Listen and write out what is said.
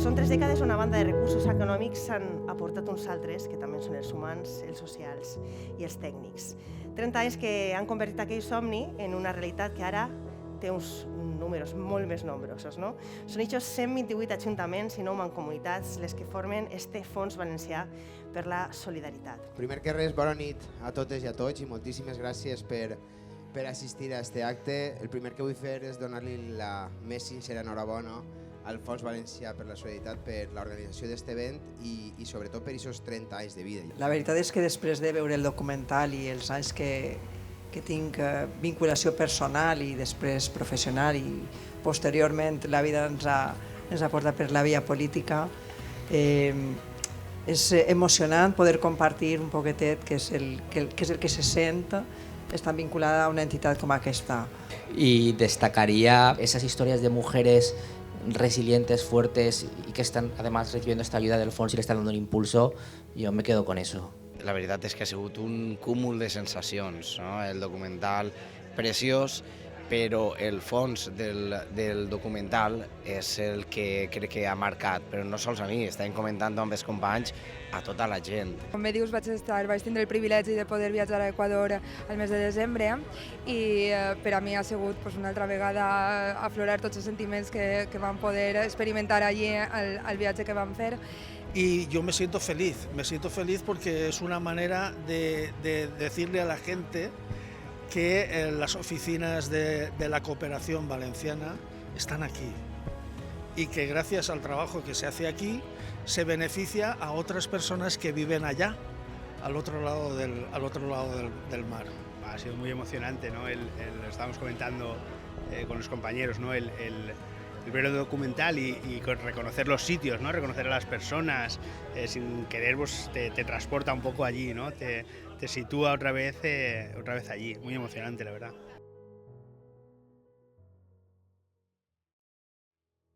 Són 3 dècades on a banda de recursos econòmics s'han aportat uns altres, que també són els humans, els socials i els tècnics. 30 anys que han convertit aquell somni en una realitat que ara té uns números molt més nombrosos. No? Són aquests 128 ajuntaments i 9 mancomunitats les que formen este Fons Valencià per la Solidaritat. Primer que res, bona nit a totes i a tots i moltíssimes gràcies per assistir a este acte. El primer que vull fer és donar-li la més sincera enhorabona al Fons Valencià per la Solidaritat per l'organització d'aquest event i sobretot per aquests 30 anys de vida. La veritat és que després de veure el documental i els anys que tinc vinculació personal i després professional i posteriorment la vida ens ha portat per la via política, és emocionant poder compartir un poquetet què és el que se sent estar vinculada a una entitat com aquesta. Y destacaría esas historias de mujeres resilientes, fuertes y que están además recibiendo esta ayuda del fons y le están dando un impulso. Yo me quedo con eso. La veritat és que ha sigut un cúmul de sensacions, no? El documental preciós, però el fons del documental és el que crec que ha marcat, però no sols a mi, estàvem comentant amb els companys, a tota la gent. Com bé dius, vaig tindre el privilegi de poder viatjar a Equador al mes de desembre i per a mi ha sigut una altra vegada aflorar tots els sentiments que vam poder experimentar allí al viatge que vam fer. Y yo me siento feliz porque es una manera de decirle a la gente que las oficinas de la cooperación valenciana están aquí y que gracias al trabajo que se hace aquí se beneficia a otras personas que viven allá, al otro lado del mar. Ha sido muy emocionante, ¿no? Lo estábamos comentando con los compañeros, ¿no? El ver el documental y reconocer los sitios, ¿no? Reconocer a las personas, sin querer pues, te transporta un poco allí, ¿no? Te sitúa otra vez allí. Muy emocionante, la verdad.